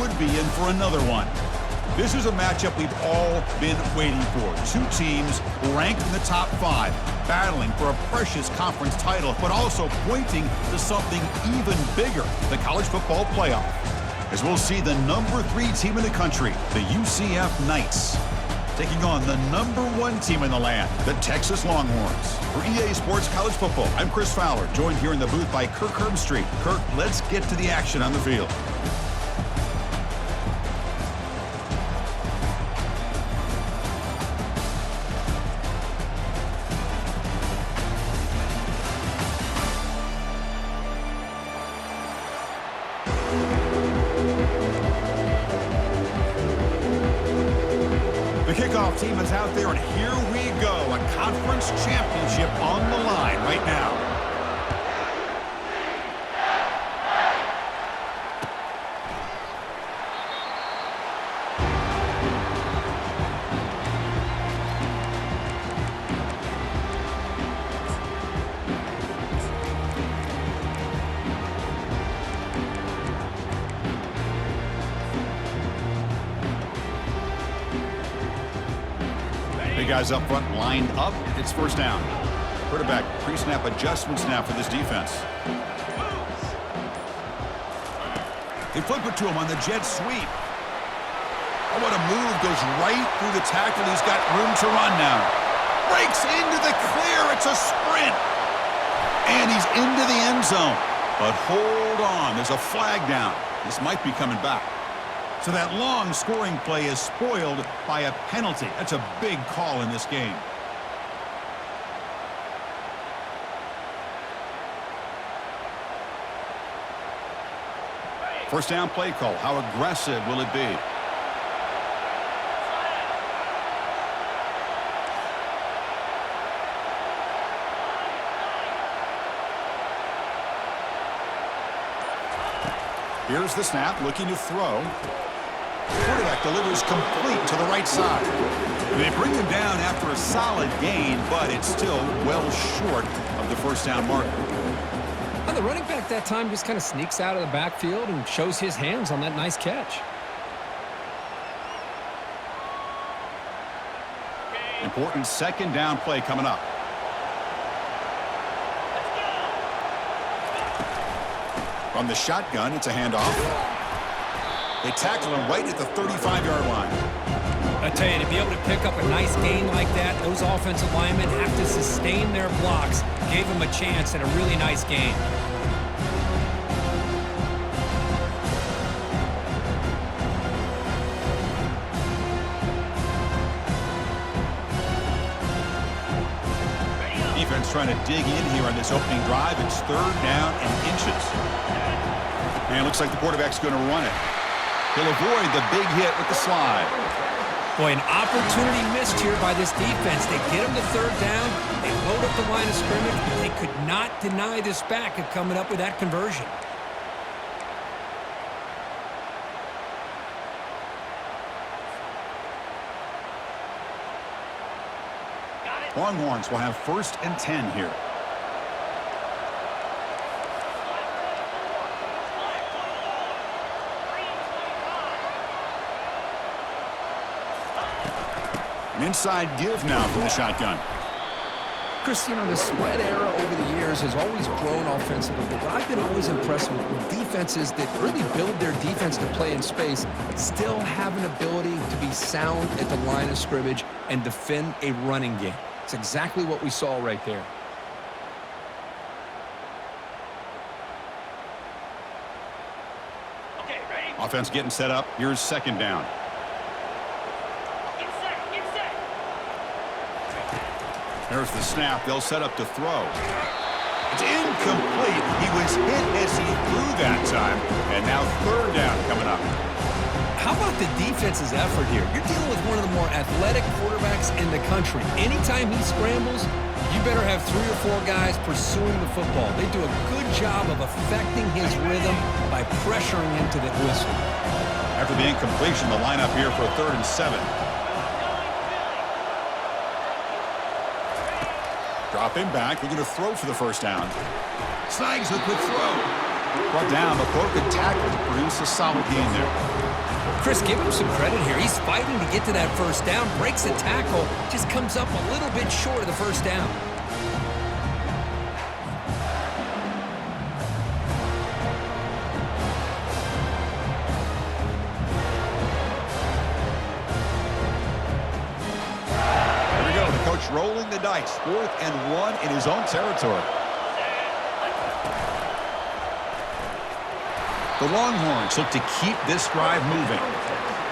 could be in for another one. This is a matchup we've all been waiting for. Two teams ranked in the top 5, battling for a precious conference title, but also pointing to something even bigger, the college football playoff. As we'll see the number 3 team in the country, the UCF Knights, taking on the number 1 team in the land, the Texas Longhorns. For EA Sports College Football, I'm Chris Fowler, joined here in the booth by Kirk Herbstreit. Kirk, let's get to the action on the field. The kickoff team is out there, and here we go. A conference championship on the line right now. Big guys up front lined up. It's first down. Quarterback pre-snap adjustments now for this defense. They flip it to him on the jet sweep. Oh, what a move. Goes right through the tackle. He's got room to run now. Breaks into the clear. It's a sprint. And he's into the end zone. But hold on. There's a flag down. This might be coming back. So that long scoring play is spoiled by a penalty. That's a big call in this game. First down play call. How aggressive will it be? Here's the snap, looking to throw. Quarterback delivers complete to the right side. They bring him down after a solid gain, but it's still well short of the first down marker. Well, the running back that time just kind of sneaks out of the backfield and shows his hands on that nice catch. Important second down play coming up. From the shotgun, it's a handoff. They tackle him right at the 35-yard line. I tell you, to be able to pick up a nice gain like that, those offensive linemen have to sustain their blocks. Gave him a chance at a really nice gain. Defense trying to dig in here on this opening drive. It's third down and inches. And it looks like the quarterback's going to run it. He'll avoid the big hit with the slide. Boy, an opportunity missed here by this defense. They get him to third down. They load up the line of scrimmage, but they could not deny this back of coming up with that conversion. Longhorns will have first and 10 here. An inside give now from the shotgun. Chris, you know, the spread era over the years has always grown offensively, but what I've been always impressed with defenses that really build their defense to play in space still have an ability to be sound at the line of scrimmage and defend a running game. It's exactly what we saw right there. Okay, ready? Offense getting set up. Here's second down. There's the snap. They'll set up to throw. It's incomplete. He was hit as he threw that time. And now third down coming up. How about the defense's effort here? You're dealing with one of the more athletic quarterbacks in the country. Anytime he scrambles, you better have 3 or 4 guys pursuing the football. They do a good job of affecting his rhythm by pressuring him to the whistle. After the incompletion, the lineup here for a 3rd and 7. Drop him back. We're going to throw for the first down. Snags a quick throw. Brought down, but broke a tackle to produce a solid gain there. Chris, give him some credit here. He's fighting to get to that first down, breaks the tackle, just comes up a little bit short of the first down. Here we go. The coach rolling the dice. 4th and 1 in his own territory. The Longhorns look to keep this drive moving.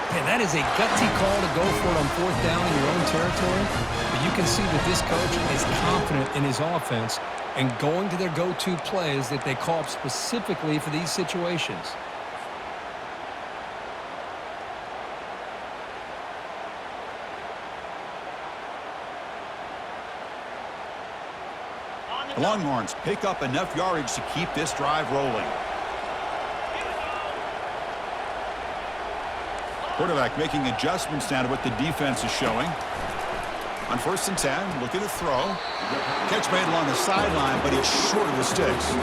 Man, that is a gutsy call to go for it on 4th down in your own territory. But you can see that this coach is confident in his offense and going to their go-to plays that they call up specifically for these situations. The Longhorns pick up enough yardage to keep this drive rolling. Quarterback making adjustments now to what the defense is showing. On 1st and 10, look at the throw. Catch made along the sideline, but it's short of the sticks.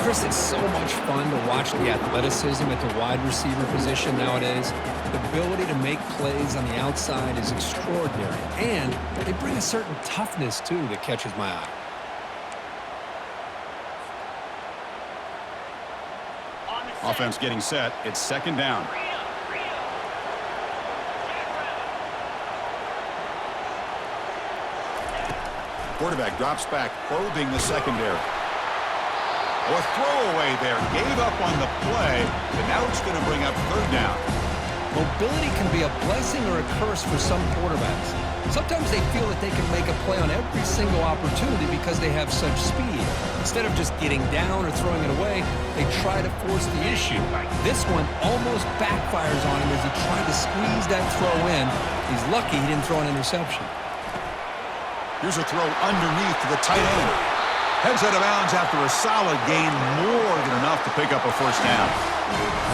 Chris, it's so much fun to watch the athleticism at the wide receiver position nowadays. The ability to make plays on the outside is extraordinary. And they bring a certain toughness, too, that catches my eye. Offense getting set. It's 2nd down. Quarterback drops back, probing the secondary. Oh, a throwaway there. Gave up on the play, but now it's going to bring up 3rd down. Mobility can be a blessing or a curse for some quarterbacks. Sometimes they feel that they can make a play on every single opportunity because they have such speed. Instead of just getting down or throwing it away, they try to force the issue. This one almost backfires on him as he tried to squeeze that throw in. He's lucky he didn't throw an interception. Here's a throw underneath to the tight end. Heads out of bounds after a solid gain, more than enough to pick up a 1st down.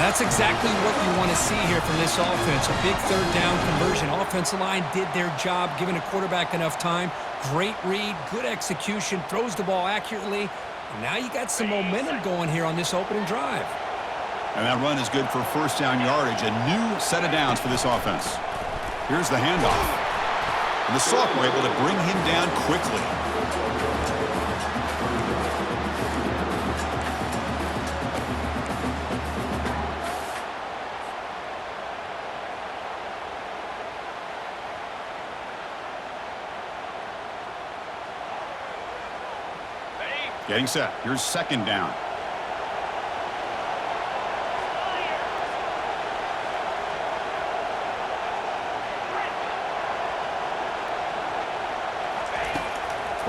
That's exactly what you want to see here from this offense. A big 3rd down conversion. Offensive line did their job, giving a quarterback enough time. Great read, good execution, throws the ball accurately. And now you got some momentum going here on this opening drive. And that run is good for 1st down yardage. A new set of downs for this offense. Here's the handoff. And the Sophomore able to bring him down quickly. Getting set. Here's 2nd down.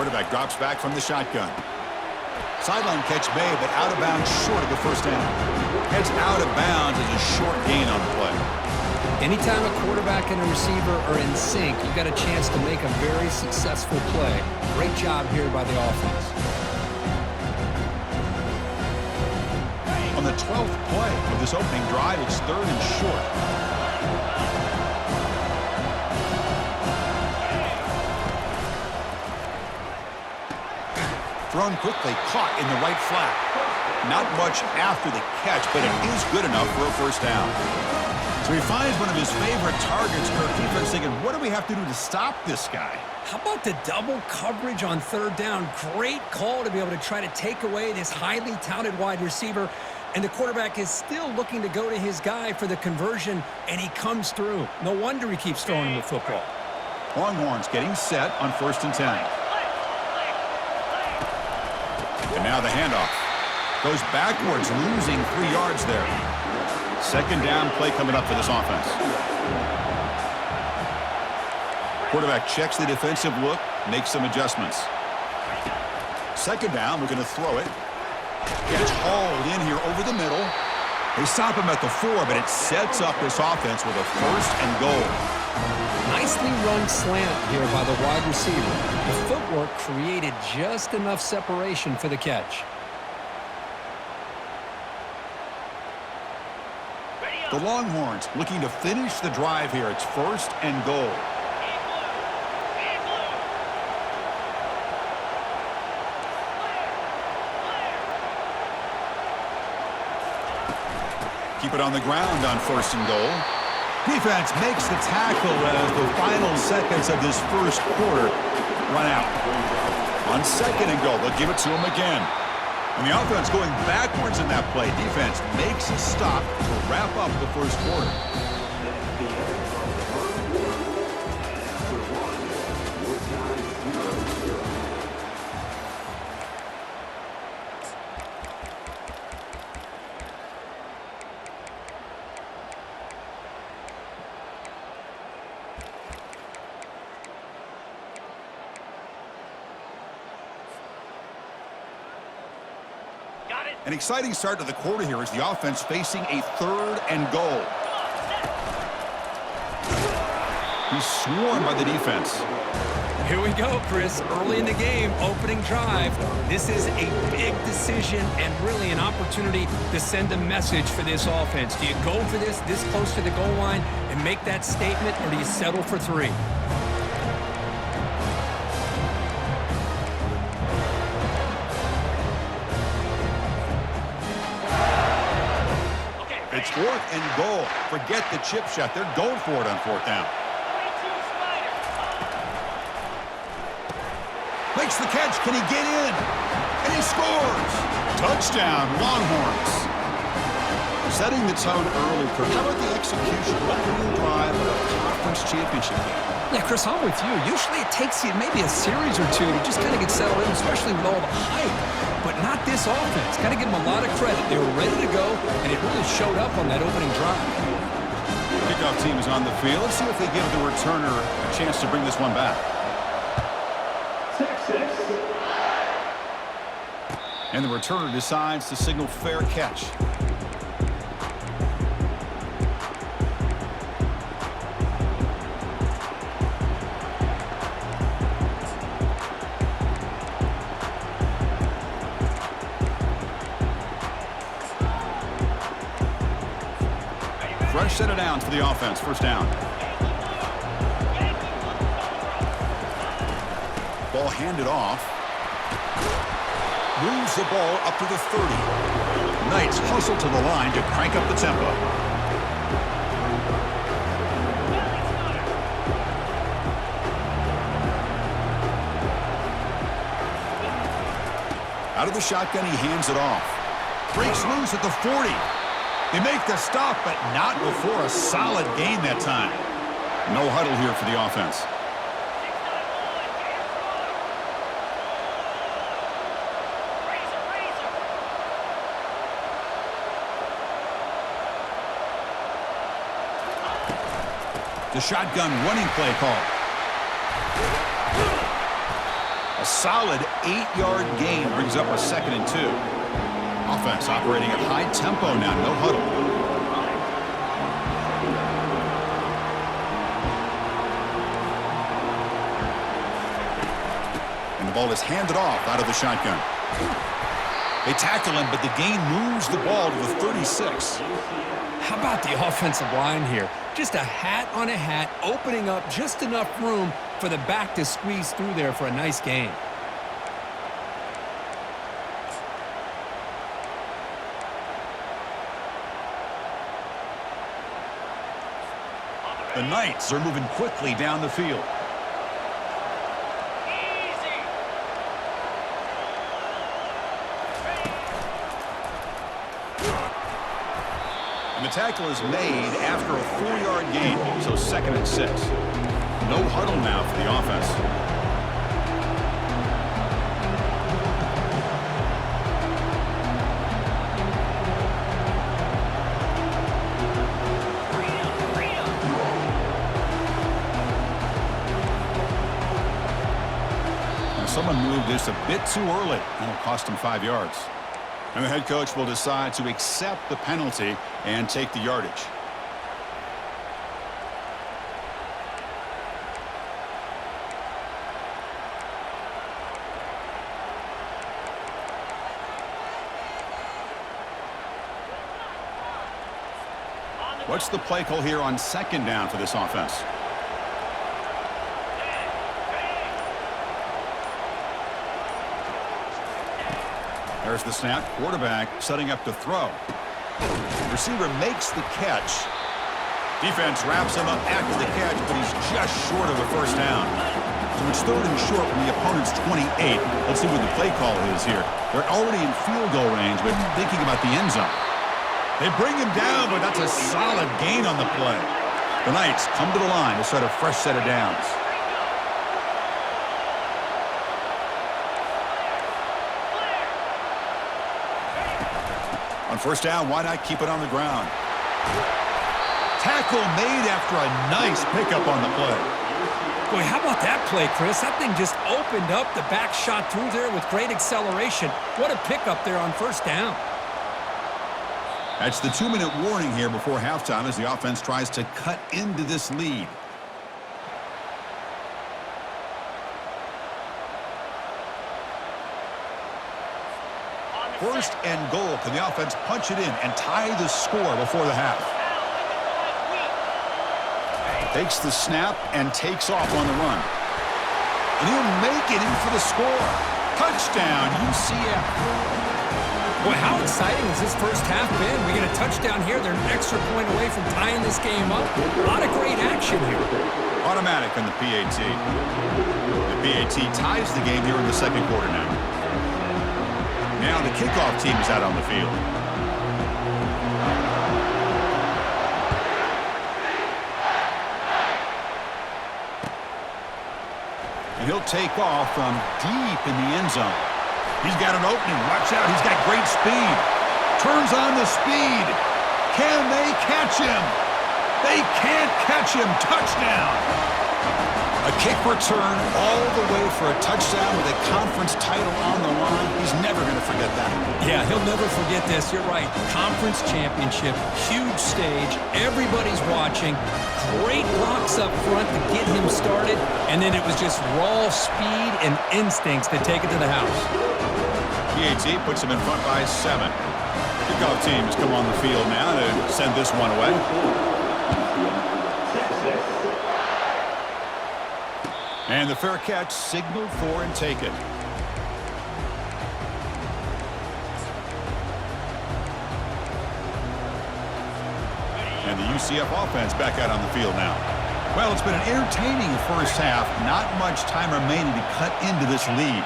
Quarterback drops back from the shotgun. Sideline catch made, but out of bounds short of the 1st down. Heads out of bounds as a short gain on the play. Anytime a quarterback and a receiver are in sync, you got a chance to make a very successful play. Great job here by the offense. On the 12th play of this opening drive, it's 3rd and short. Thrown quickly, caught in the right flat. Not much after the catch, but it is good enough for a 1st down. So he finds one of his favorite targets. Kirk defense thinking, what do we have to do to stop this guy? How about the double coverage on 3rd down? Great call to be able to try to take away this highly touted wide receiver. And the quarterback is still looking to go to his guy for the conversion, and he comes through. No wonder he keeps throwing him the football. Longhorns getting set on 1st and 10. And now the handoff. Goes backwards, losing 3 yards there. 2nd down play coming up for this offense. Quarterback checks the defensive look, makes some adjustments. 2nd down, we're going to throw it. Gets hauled in here over the middle. They stop him at the 4, but it sets up this offense with a 1st and goal. Nicely run slant here by the wide receiver. The footwork created just enough separation for the catch. The Longhorns looking to finish the drive here. It's 1st and goal. Keep it on the ground on 1st and goal. Defense makes the tackle as the final seconds of this first quarter run out. On 2nd and goal, they'll give it to him again. And the offense going backwards in that play. Defense makes a stop to wrap up the first quarter. An exciting start to the quarter here as the offense facing a 3rd and goal. He's swarmed by the defense. Here we go, Chris. Early in the game, opening drive. This is a big decision and really an opportunity to send a message for this offense. Do you go for this close to the goal line and make that statement, or do you settle for 3? It's 4th and goal. Forget the chip shot. They're going for it on 4th down. Makes the catch. Can he get in? And he scores. Touchdown, Longhorns. Setting the tone early, Kurt. How about the execution? Opening drive of a conference championship game. Yeah, Chris, I'm with you. Usually it takes you maybe a series or two to just kind of get settled in, especially with all the hype. But not this offense. Got to give them a lot of credit. They were ready to go, and it really showed up on that opening drive. Kickoff team is on the field. Let's see if they give the returner a chance to bring this one back. And the returner decides to signal fair catch. Fresh set of downs for the offense. 1st down. Ball handed off. Moves the ball up to the 30. Knights hustle to the line to crank up the tempo. Out of the shotgun, he hands it off. Breaks loose at the 40. They make the stop, but not before a solid gain that time. No huddle here for the offense. The shotgun running play call. A solid 8-yard gain brings up a 2nd and 2. Offense operating at high tempo now, no huddle. And the ball is handed off out of the shotgun. They tackle him, but the gain moves the ball to the 36. How about the offensive line here? Just a hat on a hat, opening up just enough room for the back to squeeze through there for a nice gain. The Knights are moving quickly down the field. And the tackle is made after a 4-yard gain, so 2nd and 6. No huddle now for the offense. Someone moved this a bit too early. That'll cost him 5 yards. And the head coach will decide to accept the penalty and take the yardage. What's the play call here on 2nd down for this offense? There's the snap. Quarterback setting up to throw. Receiver makes the catch. Defense wraps him up after the catch, but he's just short of a first down. So it's 3rd and short from the opponent's 28. Let's see what the play call is here. They're already in field goal range, but thinking about the end zone. They bring him down, but that's a solid gain on the play. The Knights come to the line to start a fresh set of downs. On first down, why not keep it on the ground? Tackle made after a nice pickup on the play. Boy, how about that play, Chris? That thing just opened up. The back shot through there with great acceleration. What a pickup there on first down. That's the 2-minute warning here before halftime as the offense tries to cut into this lead. First and goal. Can the offense punch it in and tie the score before the half? Takes the snap and takes off on the run. And he'll make it in for the score. Touchdown, UCF. Boy, how exciting has this first half been? We get a touchdown here. They're an extra point away from tying this game up. A lot of great action here. Automatic on the PAT. The PAT ties the game here in the second quarter now. Now the kickoff team is out on the field. And he'll take off from deep in the end zone. He's got an opening. Watch out. He's got great speed. Turns on the speed. Can they catch him? They can't catch him. Touchdown. A kick return all the way for a touchdown with a conference title on the line. He's never going to forget that. Yeah, he'll never forget this. You're right. Conference championship, huge stage. Everybody's watching. Great blocks up front to get him started. And then it was just raw speed and instincts to take it to the house. PAT puts him in front by 7. Kickoff team has come on the field now to send this one away. And the fair catch signaled for and taken. And the UCF offense back out on the field now. Well, it's been an entertaining first half. Not much time remaining to cut into this lead.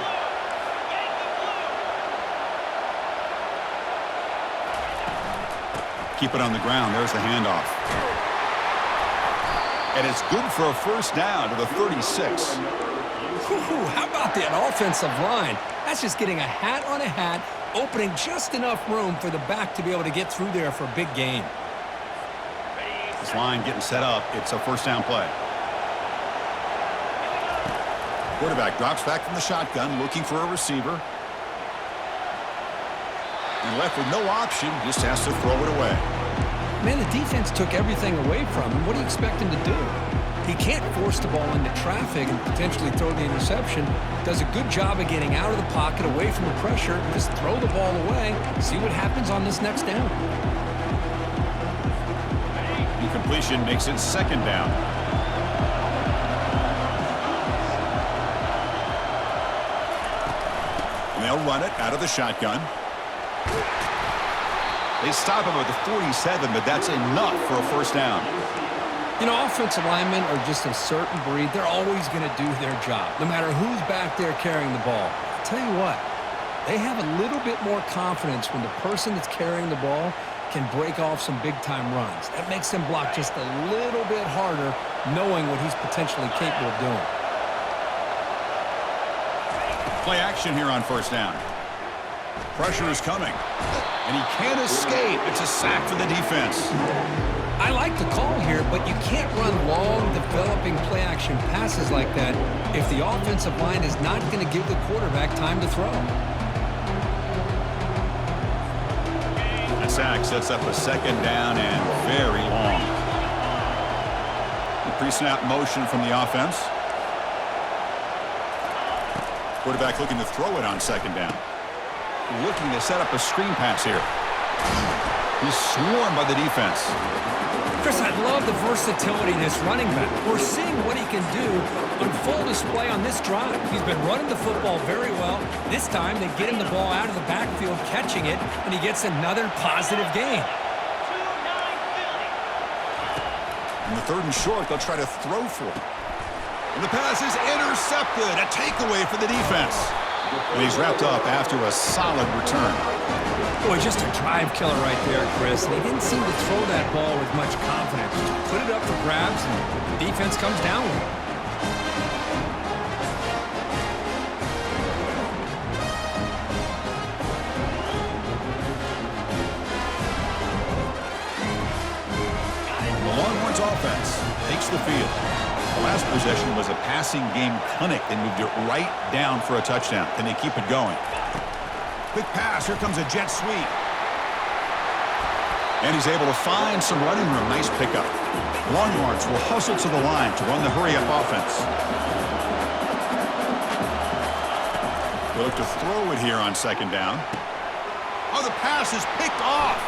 Keep it on the ground. There's the handoff. And it's good for a first down to the 36. How about that offensive line? That's just getting a hat on a hat, opening just enough room for the back to be able to get through there for a big gain. This line getting set up. It's a first down play. Quarterback drops back from the shotgun, looking for a receiver. And left with no option, just has to throw it away. Man, the defense took everything away from him. What do you expect him to do? He can't force the ball into traffic and potentially throw the interception. Does a good job of getting out of the pocket, away from the pressure. Just throw the ball away. See what happens on this next down. Incompletion makes it second down. And they'll run it out of the shotgun. They stop him at the 47, but that's enough for a first down. You know, offensive linemen are just a certain breed. They're always going to do their job, no matter who's back there carrying the ball. I'll tell you what, they have a little bit more confidence when the person that's carrying the ball can break off some big-time runs. That makes them block just a little bit harder, knowing what he's potentially capable of doing. Play action here on first down. Pressure is coming. And he can't escape. It's a sack for the defense. I like the call here, but you can't run long, developing play-action passes like that if the offensive line is not going to give the quarterback time to throw. That sack sets up a second down and very long. The pre-snap motion from the offense. Quarterback looking to throw it on second down. Looking to set up a screen pass here. He's swarmed by the defense. Chris, I love the versatility of this running back. We're seeing what he can do on full display on this drive. He's been running the football very well. This time, they get him the ball out of the backfield, catching it, and he gets another positive gain. In the 3rd and short, they'll try to throw for it. And the pass is intercepted. A takeaway for the defense. And he's wrapped up after a solid return. Boy, just a drive killer right there, Chris. And he didn't seem to throw that ball with much confidence. Just put it up for grabs, and the defense comes down with it. The Longhorns offense takes the field. The last possession was a passing game clinic. They moved it right down for a touchdown. Can they keep it going? Quick pass. Here comes a jet sweep. And he's able to find some running room. Nice pickup. Longhorns will hustle to the line to run the hurry-up offense. They'll look to throw it here on 2nd down. Oh, the pass is picked off.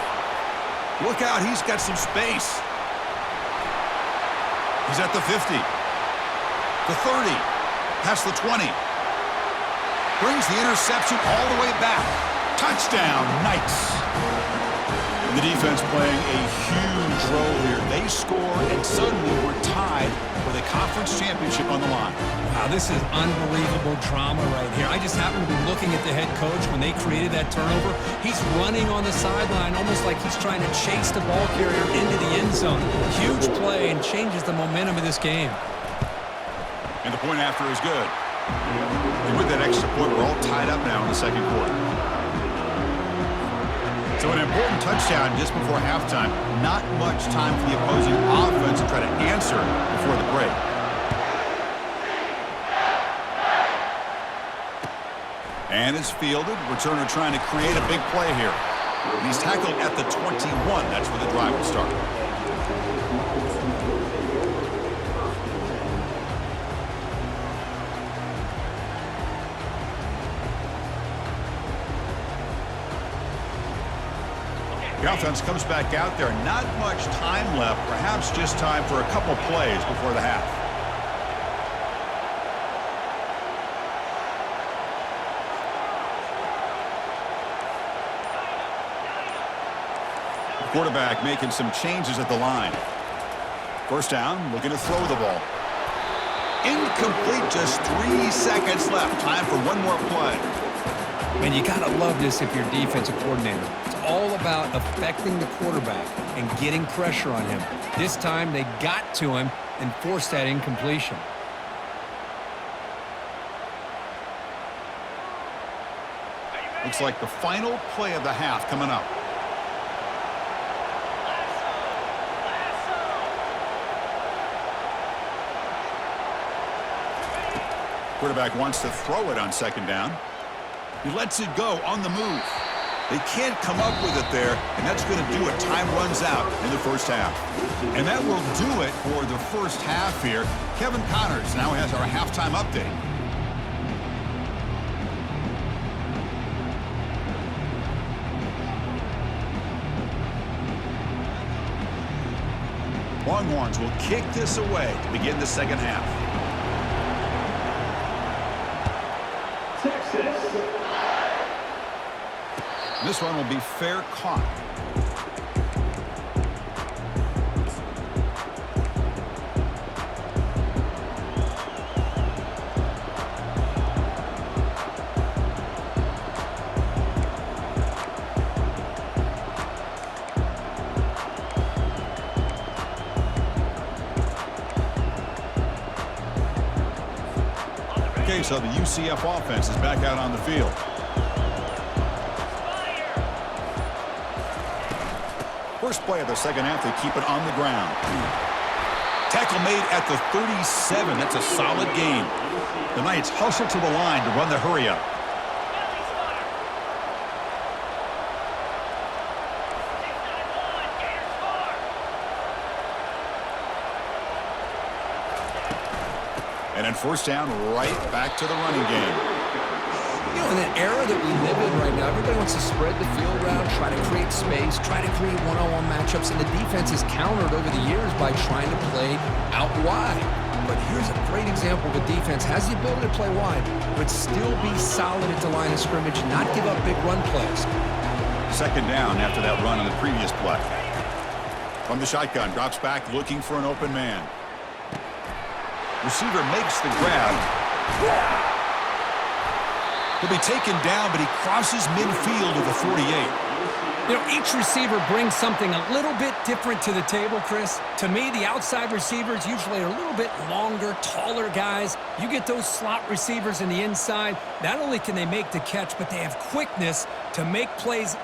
Look out. He's got some space. He's at the 50. The 30. Past the 20. Brings the interception all the way back. Touchdown, Knights. And the defense playing a huge role here. They scored and suddenly we're tied with a conference championship on the line. Wow, this is unbelievable drama right here. I just happened to be looking at the head coach when they created that turnover. He's running on the sideline almost like he's trying to chase the ball carrier into the end zone. Huge play and changes the momentum of this game. And the point after is good. And with that extra point, we're all tied up now in the 2nd quarter. So an important touchdown just before halftime. Not much time for the opposing offense to try to answer before the break. And it's fielded. Returner trying to create a big play here. And he's tackled at the 21. That's where the drive will start. The offense comes back out there. Not much time left. Perhaps just time for a couple plays before the half. The quarterback making some changes at the line. 1st down, looking to throw the ball. Incomplete, just 3 seconds left. Time for one more play. Man, you got to love this if you're a defensive coordinator. It's all about affecting the quarterback and getting pressure on him. This time, they got to him and forced that incompletion. Looks like the final play of the half coming up. Quarterback wants to throw it on 2nd down. He lets it go on the move. They can't come up with it there, and that's going to do it. Time runs out in the 1st half. And that will do it for the 1st half here. Kevin Connors now has our halftime update. Longhorns will kick this away to begin the 2nd half. This one will be fair caught. Okay, so the UCF offense is back out on the field. First play of the 2nd half, they keep it on the ground. Tackle made at the 37. That's a solid gain. The Knights hustle to the line to run the hurry-up. And then 1st down, right back to the running game. You know, in that era that we live in right now, everybody wants to spread the field around, try to create space, try to create one-on-one matchups, and the defense is countered over the years by trying to play out wide. But here's a great example of a defense has the ability to play wide, but still be solid at the line of scrimmage, not give up big run plays. 2nd down after that run on the previous play. From the shotgun, drops back looking for an open man. Receiver makes the grab. He'll be taken down, but he crosses midfield with a 48. You know, each receiver brings something a little bit different to the table, Chris. To me, the outside receivers usually are a little bit longer, taller guys. You get those slot receivers in the inside, not only can they make the catch, but they have quickness to make plays.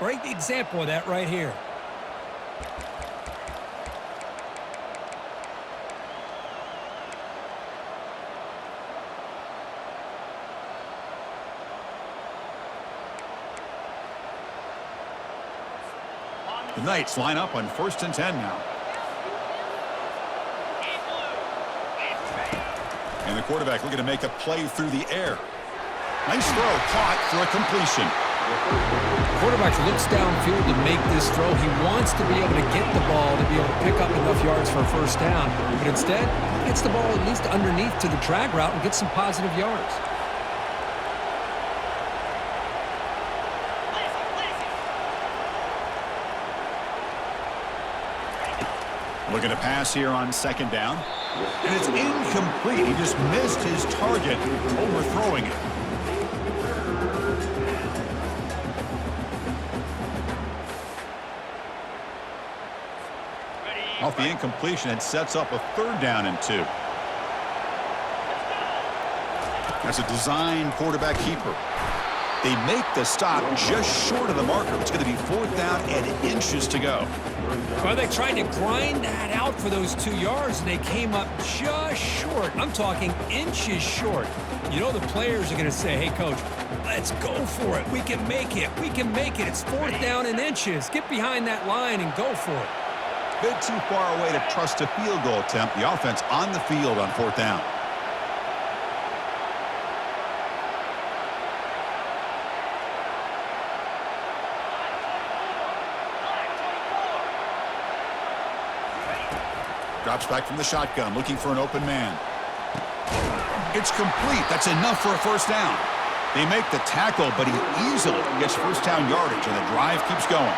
Great example of that right here. The Knights line up on 1st and 10 now. And the quarterback looking to make a play through the air. Nice throw, caught for a completion. Quarterback looks downfield to make this throw. He wants to be able to get the ball to be able to pick up enough yards for a first down. But instead, he gets the ball at least underneath to the drag route and gets some positive yards. Looking to pass here on 2nd down. And it's incomplete. He just missed his target, overthrowing it. Off the incompletion, it sets up a 3rd down and 2. That's a design quarterback keeper. They make the stop just short of the marker. It's going to be 4th down and inches to go. Well, they tried to grind that out for those 2 yards, and they came up just short. I'm talking inches short. You know the players are going to say, hey, Coach, let's go for it. We can make it. We can make it. It's 4th down and inches. Get behind that line and go for it. Bit too far away to trust a field goal attempt. The offense on the field on 4th down. Drops back from the shotgun, looking for an open man. It's complete. That's enough for a 1st down. They make the tackle, but he easily gets 1st down yardage, and the drive keeps going.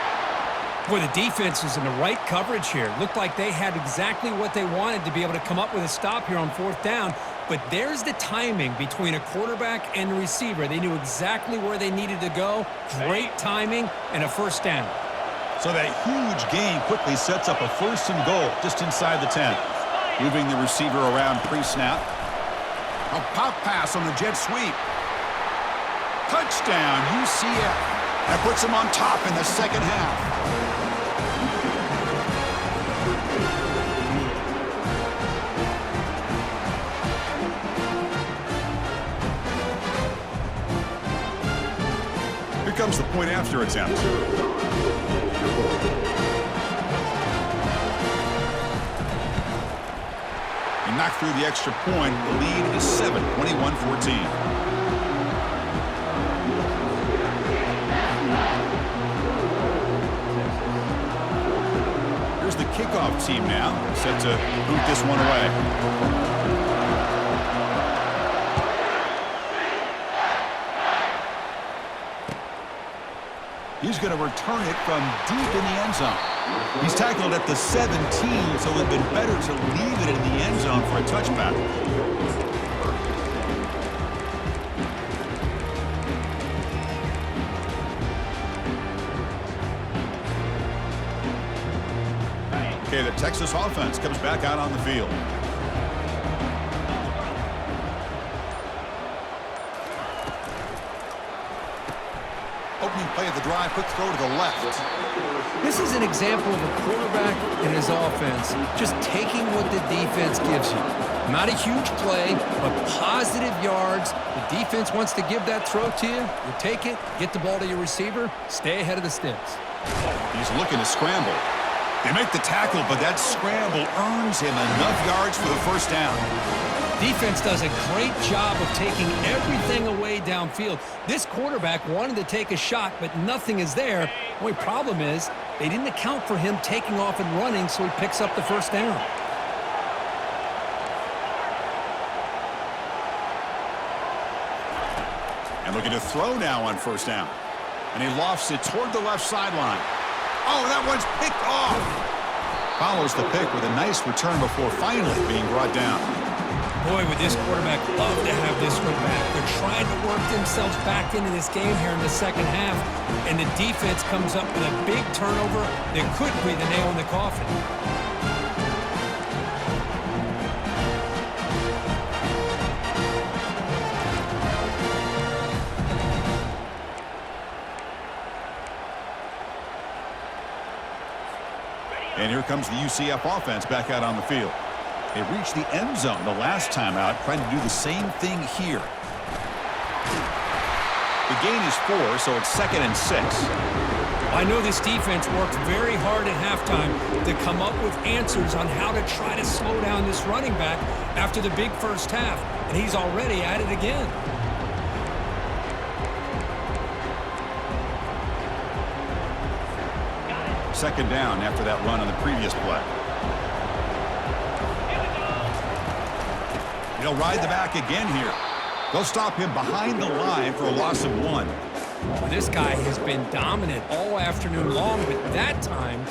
Boy, the defense is in the right coverage here. Looked like they had exactly what they wanted to be able to come up with a stop here on 4th down. But there's the timing between a quarterback and the receiver. They knew exactly where they needed to go. Great timing and a 1st down. So that huge gain quickly sets up a 1st and goal just inside the 10. Moving the receiver around pre-snap. A pop pass on the jet sweep. Touchdown, UCF. That puts them on top in the 2nd half. Here comes the point after attempt. And knocked through the extra point. The lead is 7, 21-14. Here's the kickoff team now, set to boot this one away. He's going to return it from deep in the end zone. He's tackled at the 17, so it would have been better to leave it in the end zone for a touchback. Okay, the Texas offense comes back out on the field. Opening play of the drive, quick throw to the left. This is an example of a quarterback and his offense just taking what the defense gives you. Not a huge play, but positive yards. The defense wants to give that throw to you. You take it, get the ball to your receiver, stay ahead of the sticks. He's looking to scramble. They make the tackle, but that scramble earns him enough yards for the 1st down. Defense does a great job of taking everything away downfield. This quarterback wanted to take a shot, but nothing is there. The only problem is they didn't account for him taking off and running, so he picks up the first down. And looking to throw now on first down. And he lofts it toward the left sideline. Oh, that one's picked off. Follows the pick with a nice return before finally being brought down. Boy, would this quarterback love to have this one back. They're trying to work themselves back into this game here in the second half, and the defense comes up with a big turnover that could be the nail in the coffin. And here comes the UCF offense back out on the field. They reached the end zone the last time out, trying to do the same thing here. The gain is 4, so it's 2nd and 6. I know this defense worked very hard at halftime to come up with answers on how to try to slow down this running back after the big first half, and he's already at it again. Second down after that run on the previous play. He'll ride the back again here. They'll stop him behind the line for a loss of 1. Well, this guy has been dominant all afternoon long, but that time,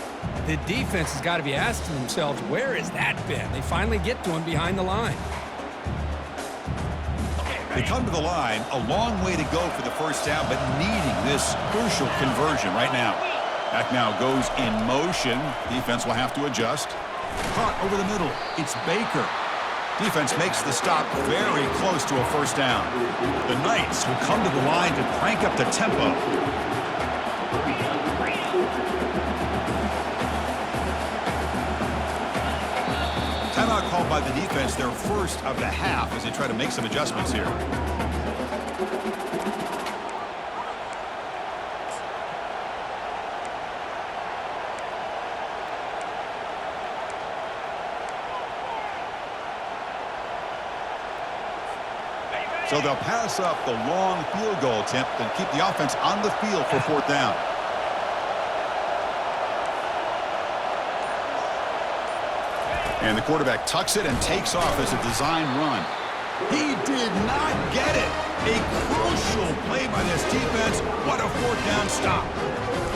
the defense has got to be asking themselves, where has that been? They finally get to him behind the line. They come to the line, a long way to go for the first down, but needing this crucial conversion right now. Back now goes in motion. Defense will have to adjust. Caught over the middle. It's Baker. Defense makes the stop very close to a first down. The Knights will come to the line to crank up the tempo. Timeout called by the defense, their first of the half, as they try to make some adjustments here. So they'll pass up the long field goal attempt and keep the offense on the field for fourth down. And the quarterback tucks it and takes off as a design run. He did not get it. A crucial play by this defense. What a fourth down stop.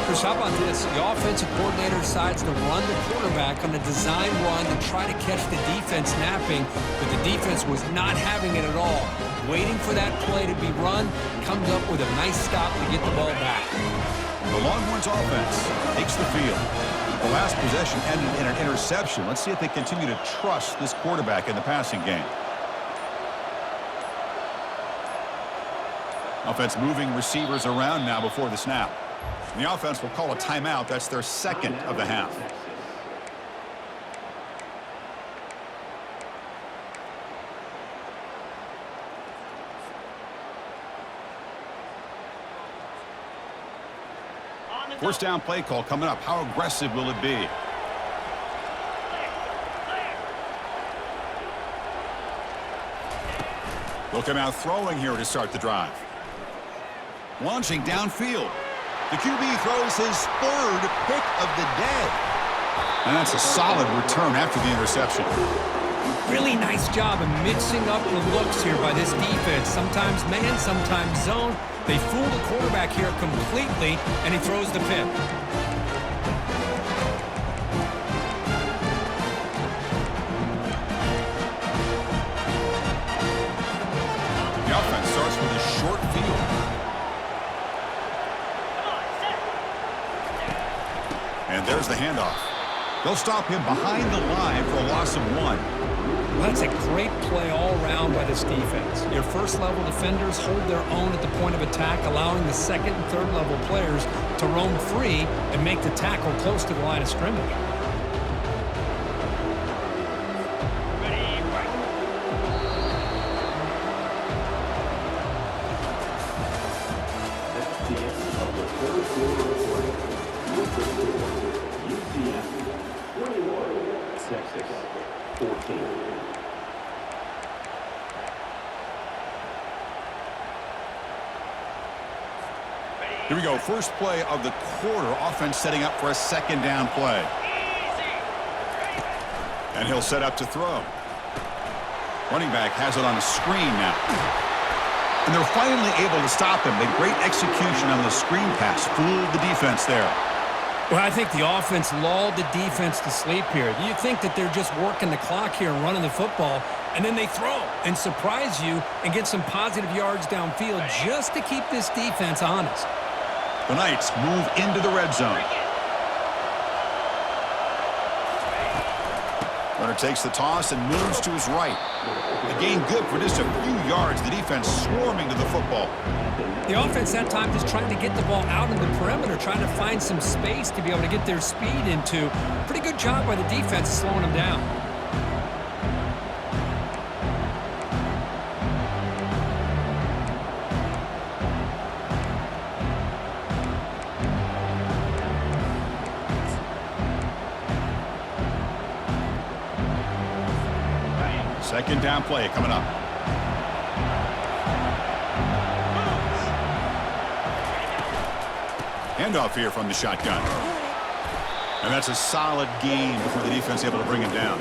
Chris, how about this? The offensive coordinator decides to run the quarterback on a design run to try to catch the defense napping, but the defense was not having it at all. Waiting for that play to be run, comes up with a nice stop to get the ball back. The Longhorns offense takes the field. The last possession ended in an interception. Let's see if they continue to trust this quarterback in the passing game. Offense moving receivers around now before the snap. And the offense will call a timeout. That's their second of the half. First down play call coming up. How aggressive will it be? They'll come out throwing here to start the drive. Launching downfield. The QB throws his third pick of the day. And that's a solid return after the interception. Really nice job of mixing up the looks here by this defense. Sometimes man, sometimes zone. They fool the quarterback here completely, and he throws the pick. The offense starts with a short field. And there's the handoff. They'll stop him behind the line for a loss of 1. That's a great play all around by this defense. Your first-level defenders hold their own at the point of attack, allowing the second and third-level players to roam free and make the tackle close to the line of scrimmage. Here we go. First play of the quarter. Offense setting up for a second down play. And he'll set up to throw. Running back has it on a screen now. And they're finally able to stop him. The great execution on the screen pass fooled the defense there. Well, I think the offense lulled the defense to sleep here. You think that they're just working the clock here and running the football, and then they throw and surprise you and get some positive yards downfield just to keep this defense honest. The Knights move into the red zone. Runner takes the toss and moves to his right. A gain good for just a few yards. The defense swarming to the football. The offense that time just trying to get the ball out in the perimeter, trying to find some space to be able to get their speed into. Pretty good job by the defense slowing them down. Second down play coming up. Handoff here from the shotgun. And that's a solid gain before the defense able to bring him down.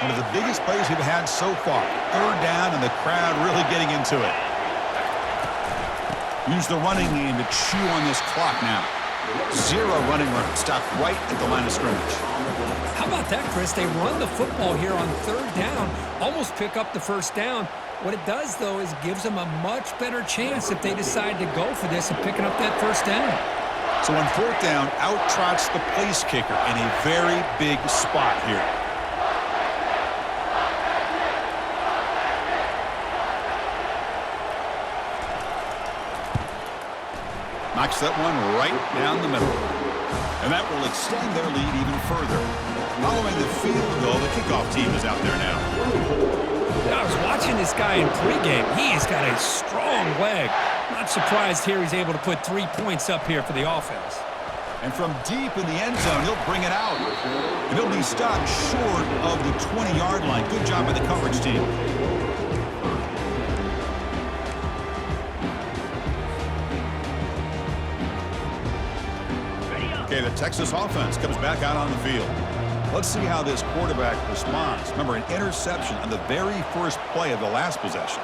One of the biggest plays we've had so far. Third down and the crowd really getting into it. Use the running game to chew on this clock now. 0 running room. Stopped right at the line of scrimmage. How about that, Chris? They run the football here on third down, almost pick up the first down. What it does, though, is gives them a much better chance if they decide to go for this and picking up that first down. So on fourth down, out trots the place kicker in a very big spot here. Knocks that one right down the middle. And that will extend their lead even further. Following the field goal, the kickoff team is out there now. I was watching this guy in pregame. He's got a strong leg. Not surprised here he's able to put 3 points up here for the offense. And from deep in the end zone, he'll bring it out. And he'll be stopped short of the 20-yard line. Good job by the coverage team. Okay, the Texas offense comes back out on the field. Let's see how this quarterback responds. Remember, an interception on the very first play of the last possession.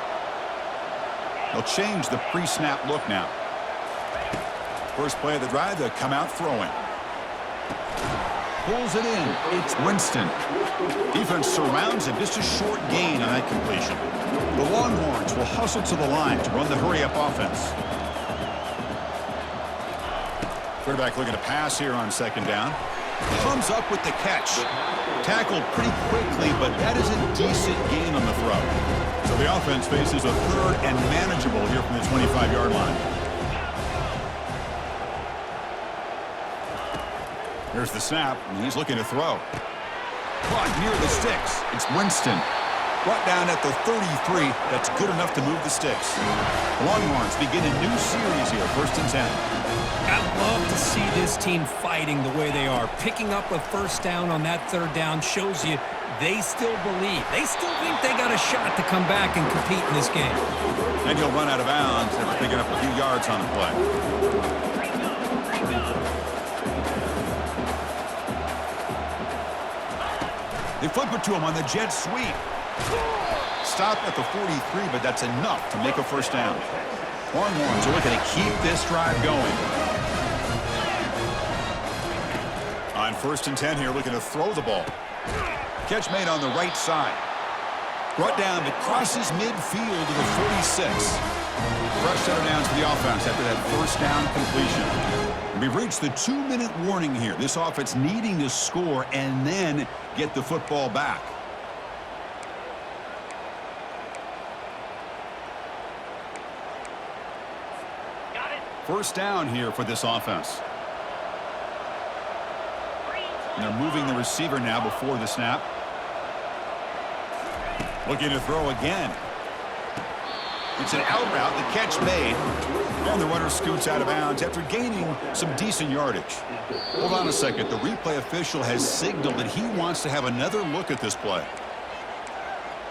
They'll change the pre-snap look now. First play of the drive, they'll come out throwing. Pulls it in. It's Winston. Defense surrounds him. Just a short gain on that completion. The Longhorns will hustle to the line to run the hurry-up offense. Quarterback looking to pass here on second down. Comes up with the catch. Tackled pretty quickly, but that is a decent gain on the throw. So the offense faces a third and manageable here from the 25-yard line. Here's the snap, and he's looking to throw. Caught near the sticks. It's Winston. Brought down at the 33. That's good enough to move the sticks. The Longhorns begin a new series here, 1st and 10. I love to see this team fighting the way they are. Picking up a first down on that third down shows you they still believe. They still think they got a shot to come back and compete in this game. And he'll run out of bounds after picking up a few yards on the play. They flip it to him on the jet sweep. Stop at the 43, but that's enough to make a first down. Longhorns are looking to keep this drive going. On 1st and 10 here, looking to throw the ball. Catch made on the right side. Brought down that crosses midfield to the 46. Fresh set of downs for the offense after that first down completion. We've reached the 2-minute warning here. This offense needing to score and then get the football back. First down here for this offense. And they're moving the receiver now before the snap. Looking to throw again. It's an out route, the catch made. And the runner scoots out of bounds after gaining some decent yardage. Hold on a second. The replay official has signaled that he wants to have another look at this play.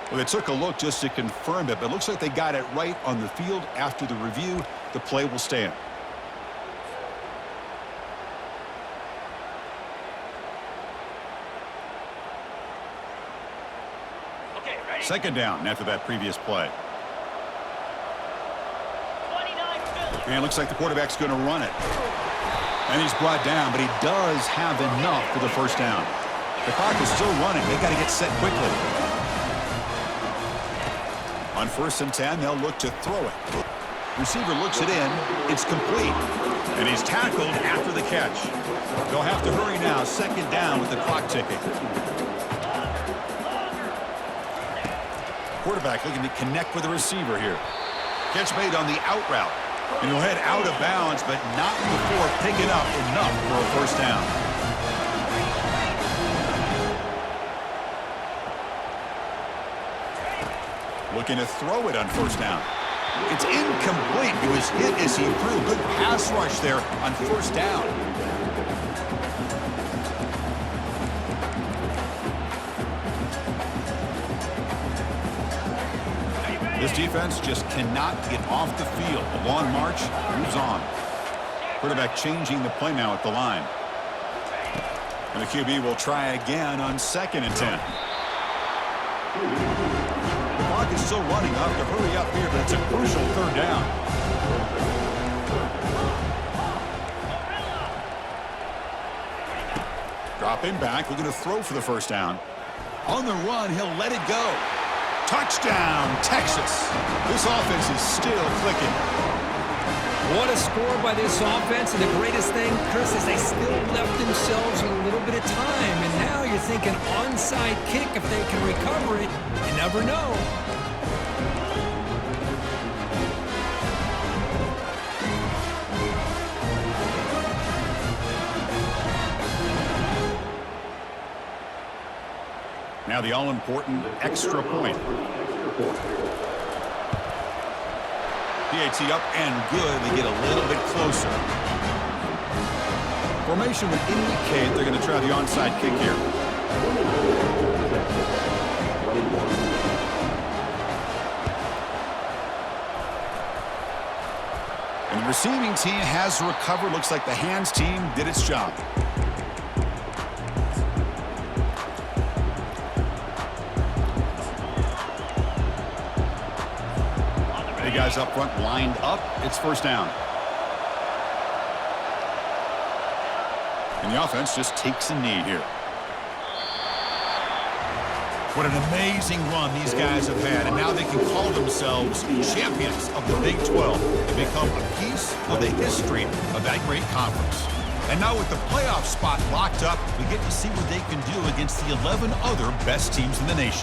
Well, they took a look just to confirm it, but it looks like they got it right on the field. After the review, the play will stand. Second down after that previous play. And it looks like the quarterback's going to run it. And he's brought down, but he does have enough for the first down. The clock is still running. They got to get set quickly. On 1st and 10, they'll look to throw it. Receiver looks it in. It's complete. And he's tackled after the catch. They'll have to hurry now. Second down with the clock ticking. Quarterback looking to connect with the receiver here. Catch made on the out route. And he'll head out of bounds, but not before picking up enough for a first down. Looking to throw it on first down. It's incomplete. He was hit as he threw. Good pass rush there on first down. This defense just cannot get off the field. The long march moves on. Quarterback changing the play now at the line. And the QB will try again on 2nd and 10. The clock is still running. I'll have to hurry up here, but it's a crucial third down. Dropping back, looking to throw for the first down. On the run, he'll let it go. Touchdown, Texas. This offense is still clicking. What a score by this offense, and the greatest thing, Chris, is they still left themselves with a little bit of time, and now you're thinking onside kick if they can recover it. You never know. Now the all-important extra point. PAT up and good. They get a little bit closer. Formation would indicate they're going to try the onside kick here. And the receiving team has recovered. Looks like the hands team did its job. Guys up front lined up. It's first down. And the offense just takes a knee here. What an amazing run these guys have had, and now they can call themselves champions of the Big 12 and become a piece of the history of that great conference. And now with the playoff spot locked up, we get to see what they can do against the 11 other best teams in the nation.